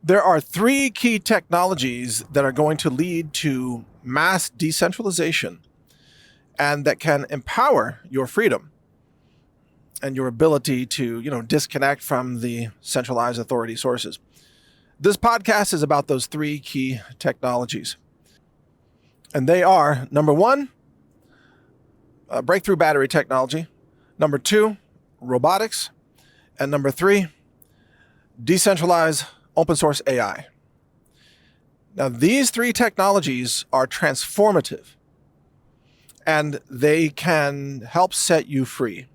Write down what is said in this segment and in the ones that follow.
There are three key technologies that are going to lead to mass decentralization and that can empower your freedom and your ability to, disconnect from the centralized authority sources. This podcast is about those three key technologies. And they are, number one, breakthrough battery technology. Number two, robotics. And number three, decentralized open-source AI. Now, these three technologies are transformative, and they can help set you free,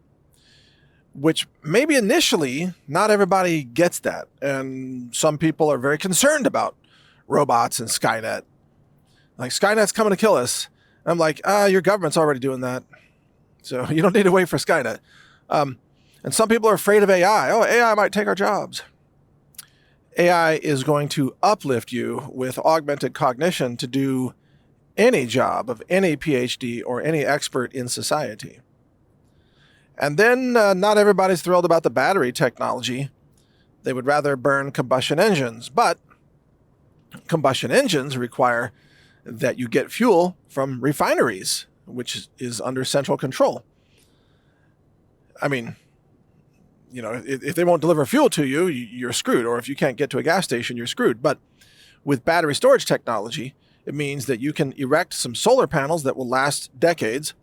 which maybe initially not everybody gets that. And some people are very concerned about robots and Skynet. Like, Skynet's coming to kill us. And I'm like, your government's already doing that. So you don't need to wait for Skynet. And some people are afraid of AI. Oh, AI might take our jobs. AI is going to uplift you with augmented cognition to do any job of any PhD or any expert in society. And then not everybody's thrilled about the battery technology. They would rather burn combustion engines, but combustion engines require that you get fuel from refineries, which is under central control. I mean, if they won't deliver fuel to you, you're screwed. Or if you can't get to a gas station, you're screwed. But with battery storage technology, it means that you can erect some solar panels that will last decades,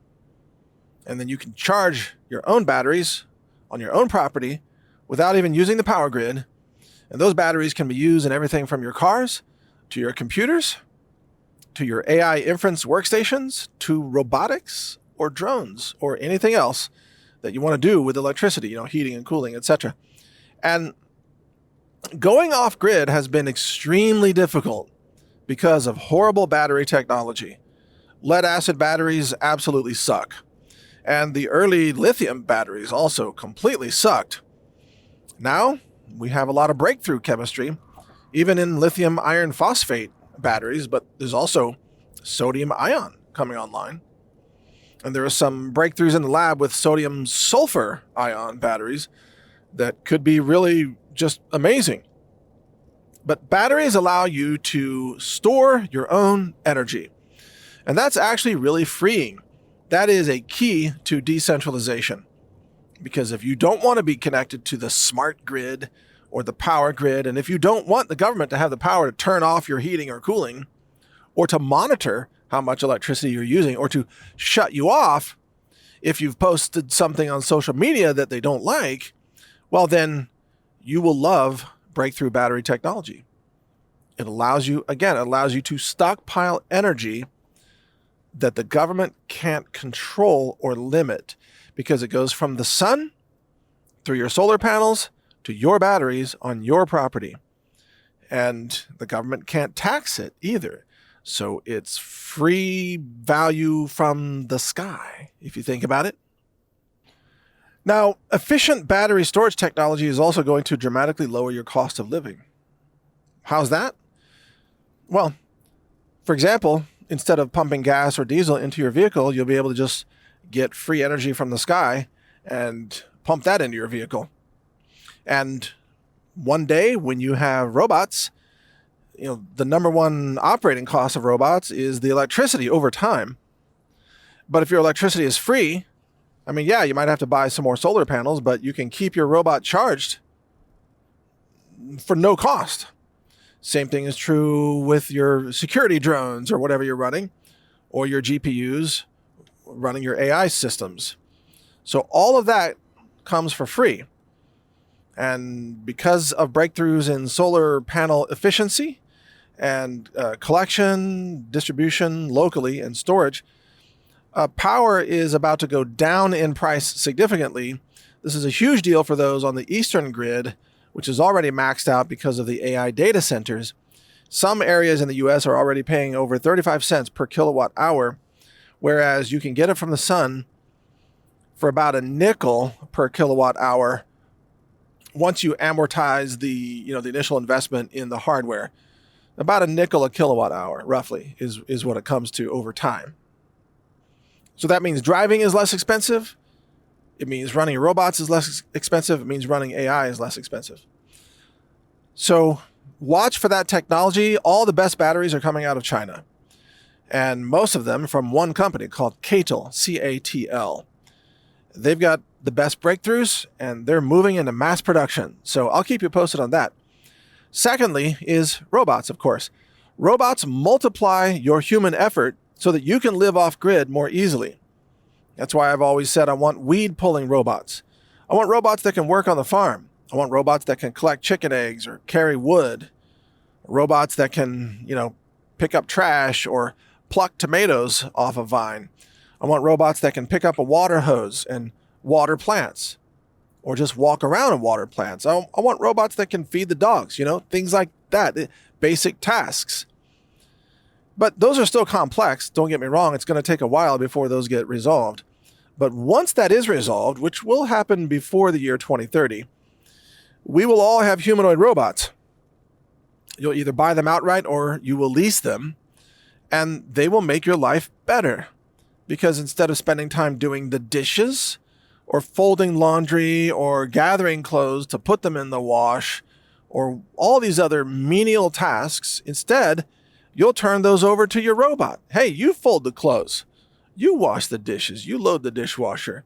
and then you can charge your own batteries on your own property without even using the power grid. And those batteries can be used in everything from your cars to your computers, to your AI inference workstations, to robotics or drones or anything else that you want to do with electricity, heating and cooling, etc. And going off grid has been extremely difficult because of horrible battery technology. Lead acid batteries absolutely suck. And the early lithium batteries also completely sucked. Now we have a lot of breakthrough chemistry, even in lithium iron phosphate batteries, but there's also sodium ion coming online. And there are some breakthroughs in the lab with sodium sulfur ion batteries that could be really just amazing. But batteries allow you to store your own energy. And that's actually really freeing. That is a key to decentralization. Because if you don't want to be connected to the smart grid or the power grid, and if you don't want the government to have the power to turn off your heating or cooling, or to monitor how much electricity you're using, or to shut you off if you've posted something on social media that they don't like, well, then you will love breakthrough battery technology. It allows you to stockpile energy that the government can't control or limit, because it goes from the sun through your solar panels to your batteries on your property. And the government can't tax it either. So it's free value from the sky, if you think about it. Now, efficient battery storage technology is also going to dramatically lower your cost of living. How's that? Well, for example, instead of pumping gas or diesel into your vehicle, you'll be able to just get free energy from the sky and pump that into your vehicle. And one day when you have robots, the number one operating cost of robots is the electricity over time. But if your electricity is free, you might have to buy some more solar panels, but you can keep your robot charged for no cost. Same thing is true with your security drones or whatever you're running, or your GPUs running your AI systems. So all of that comes for free. And because of breakthroughs in solar panel efficiency and collection, distribution locally, and storage, power is about to go down in price significantly. This is a huge deal for those on the eastern grid, which is already maxed out because of the AI data centers. Some areas in the US are already paying over 35 cents per kilowatt hour, whereas you can get it from the sun for about a nickel per kilowatt hour once you amortize the initial investment in the hardware. About a nickel a kilowatt hour, roughly, is what it comes to over time. So that means driving is less expensive. It means running robots is less expensive. It means running AI is less expensive. So watch for that technology. All the best batteries are coming out of China. And most of them from one company called CATL, C-A-T-L. They've got the best breakthroughs, and they're moving into mass production. So I'll keep you posted on that. Secondly is robots, of course. Robots multiply your human effort so that you can live off-grid more easily. That's why I've always said I want weed-pulling robots. I want robots that can work on the farm. I want robots that can collect chicken eggs or carry wood. Robots that can, pick up trash or pluck tomatoes off a vine. I want robots that can pick up a water hose and water plants, or just walk around and water plants. I want robots that can feed the dogs, things like that, basic tasks. But those are still complex. Don't get me wrong. It's going to take a while before those get resolved. But once that is resolved, which will happen before the year 2030, we will all have humanoid robots. You'll either buy them outright or you will lease them, and they will make your life better. Because instead of spending time doing the dishes or folding laundry or gathering clothes to put them in the wash or all these other menial tasks, instead, you'll turn those over to your robot. Hey, you fold the clothes. You wash the dishes. You load the dishwasher.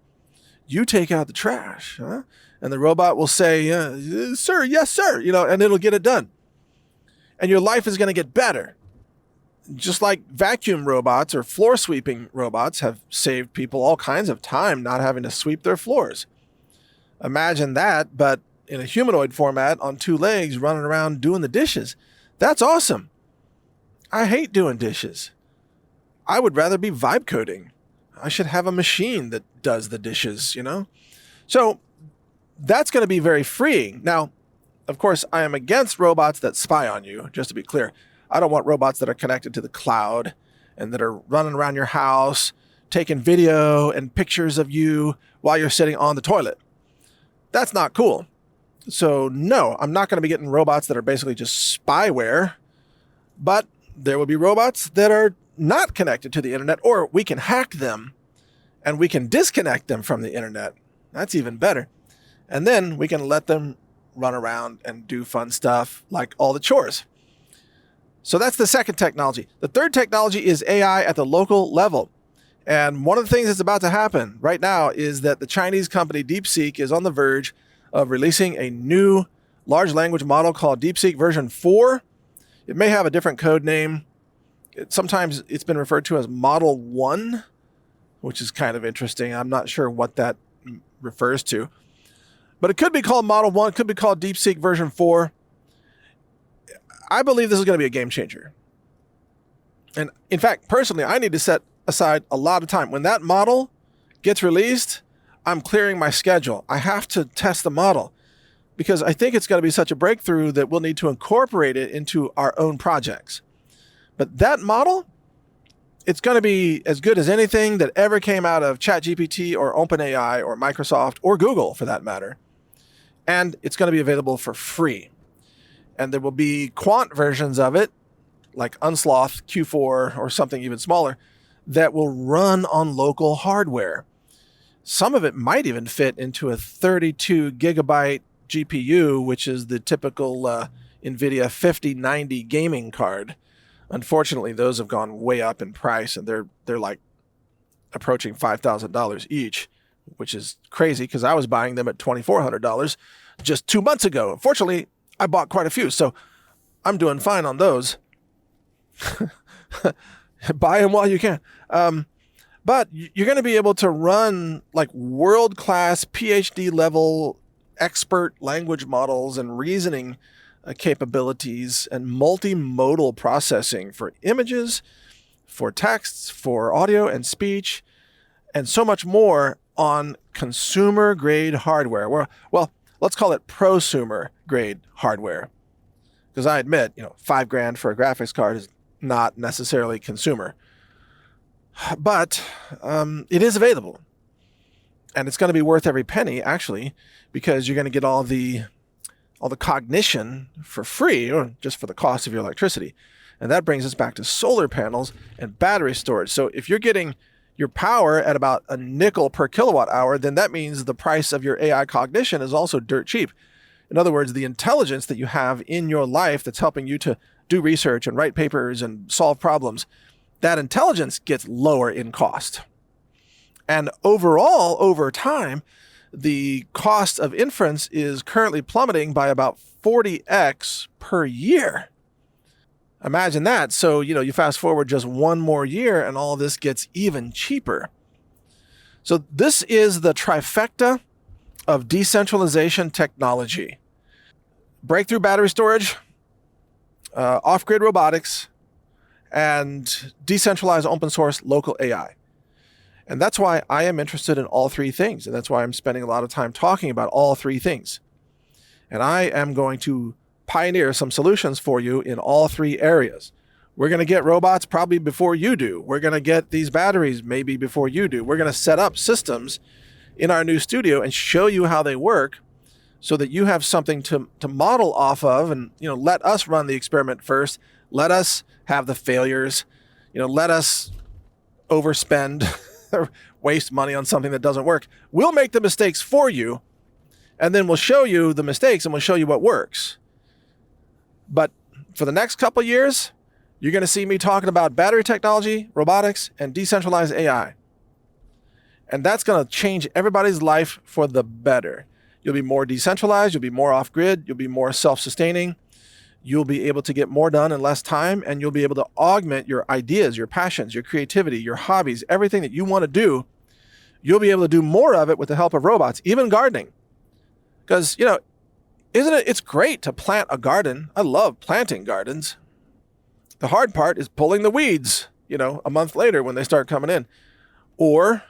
You take out the trash. Huh? And the robot will say, sir, yes, sir, and it'll get it done. And your life is going to get better. Just like vacuum robots or floor sweeping robots have saved people all kinds of time not having to sweep their floors. Imagine that, but in a humanoid format on two legs running around doing the dishes. That's awesome. I hate doing dishes. I would rather be vibe coding. I should have a machine that does the dishes, So that's going to be very freeing. Now, of course, I am against robots that spy on you, just to be clear. I don't want robots that are connected to the cloud and that are running around your house, taking video and pictures of you while you're sitting on the toilet. That's not cool. So no, I'm not going to be getting robots that are basically just spyware, but there will be robots that are not connected to the internet, or we can hack them and we can disconnect them from the internet. That's even better. And then we can let them run around and do fun stuff like all the chores. So that's the second technology. The third technology is AI at the local level. And one of the things that's about to happen right now is that the Chinese company DeepSeek is on the verge of releasing a new large language model called DeepSeek version 4. It may have a different code name. Sometimes it's been referred to as Model 1, which is kind of interesting. I'm not sure what that refers to. But it could be called Model 1, it could be called DeepSeek version 4. I believe this is going to be a game changer. And in fact, personally, I need to set aside a lot of time. When that model gets released, I'm clearing my schedule. I have to test the model because I think it's going to be such a breakthrough that we'll need to incorporate it into our own projects. But that model, it's going to be as good as anything that ever came out of ChatGPT or OpenAI or Microsoft or Google for that matter. And it's going to be available for free. And there will be quant versions of it, like Unsloth Q4 or something even smaller, that will run on local hardware. Some of it might even fit into a 32 gigabyte GPU, which is the typical NVIDIA 5090 gaming card. Unfortunately, those have gone way up in price, and they're like approaching $5,000 each, which is crazy because I was buying them at $2,400 just 2 months ago. Unfortunately, I bought quite a few, so I'm doing fine on those. Buy them while you can. But you're going to be able to run like world-class PhD level expert language models and reasoning capabilities and multimodal processing for images, for texts, for audio and speech, and so much more on consumer-grade hardware. Well, let's call it prosumer-grade hardware. Because I admit, $5,000 for a graphics card is not necessarily consumer. But it is available. And it's going to be worth every penny, actually, because you're going to get all the cognition for free, or just for the cost of your electricity. And that brings us back to solar panels and battery storage. So if you're getting your power at about a nickel per kilowatt hour, then that means the price of your AI cognition is also dirt cheap. In other words, the intelligence that you have in your life that's helping you to do research and write papers and solve problems, that intelligence gets lower in cost. And overall, over time, the cost of inference is currently plummeting by about 40x per year. Imagine that. So, you fast forward just one more year and all this gets even cheaper. So this is the trifecta of decentralization technology. Breakthrough battery storage, off-grid robotics, and decentralized open source local AI. And that's why I am interested in all three things. And that's why I'm spending a lot of time talking about all three things. And I am going to pioneer some solutions for you in all three areas. We're going to get robots probably before you do. We're going to get these batteries maybe before you do. We're going to set up systems in our new studio and show you how they work so that you have something to model off of, and let us run the experiment first. Let us have the failures. Let us overspend or waste money on something that doesn't work. We'll make the mistakes for you, and then we'll show you the mistakes and we'll show you what works. But for the next couple of years, you're going to see me talking about battery technology, robotics, and decentralized AI. And that's going to change everybody's life for the better. You'll be more decentralized, you'll be more off-grid, you'll be more self-sustaining, you'll be able to get more done in less time, and you'll be able to augment your ideas, your passions, your creativity, your hobbies, everything that you want to do. You'll be able to do more of it with the help of robots, even gardening. Because, it's great to plant a garden. I love planting gardens. The hard part is pulling the weeds, a month later when they start coming in. Or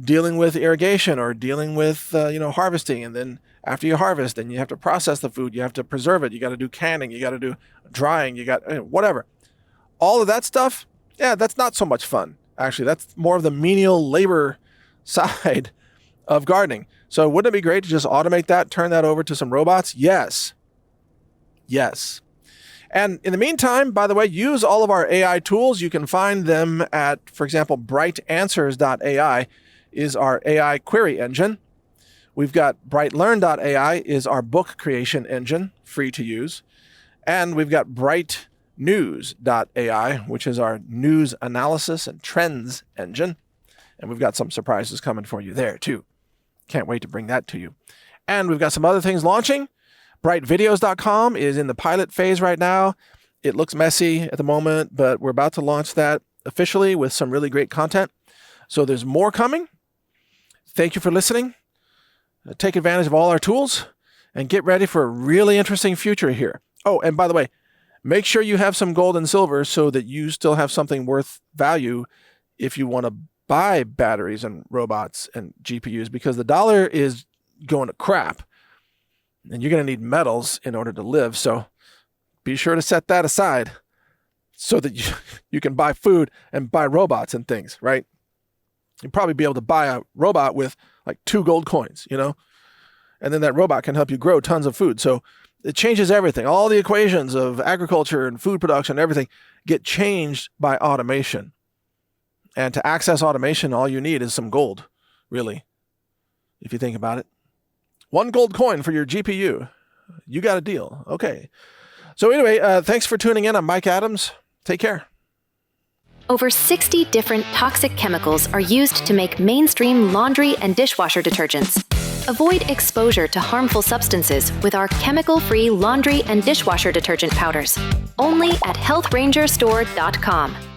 dealing with irrigation, or dealing with, harvesting. And then after you harvest, then you have to process the food. You have to preserve it. You got to do canning. You got to do drying. You got whatever. All of that stuff, that's not so much fun. Actually, that's more of the menial labor side of gardening. So wouldn't it be great to just automate that, turn that over to some robots? Yes. And in the meantime, by the way, use all of our AI tools. You can find them at, for example, brightanswers.ai is our AI query engine. We've got brightlearn.ai is our book creation engine, free to use. And we've got brightnews.ai, which is our news analysis and trends engine. And we've got some surprises coming for you there too. Can't wait to bring that to you. And we've got some other things launching. Brightvideos.com is in the pilot phase right now. It looks messy at the moment, but we're about to launch that officially with some really great content. So there's more coming. Thank you for listening. Take advantage of all our tools and get ready for a really interesting future here. Oh, and by the way, make sure you have some gold and silver so that you still have something worth value if you want to buy batteries and robots and GPUs, because the dollar is going to crap and you're going to need metals in order to live. So be sure to set that aside so that you can buy food and buy robots and things, right? You'll probably be able to buy a robot with like 2 gold coins, and then that robot can help you grow tons of food. So it changes everything. All the equations of agriculture and food production, everything get changed by automation. And to access automation, all you need is some gold, really, if you think about it. 1 gold coin for your GPU. You got a deal. Okay. So anyway, thanks for tuning in. I'm Mike Adams. Take care. Over 60 different toxic chemicals are used to make mainstream laundry and dishwasher detergents. Avoid exposure to harmful substances with our chemical-free laundry and dishwasher detergent powders. Only at healthrangerstore.com.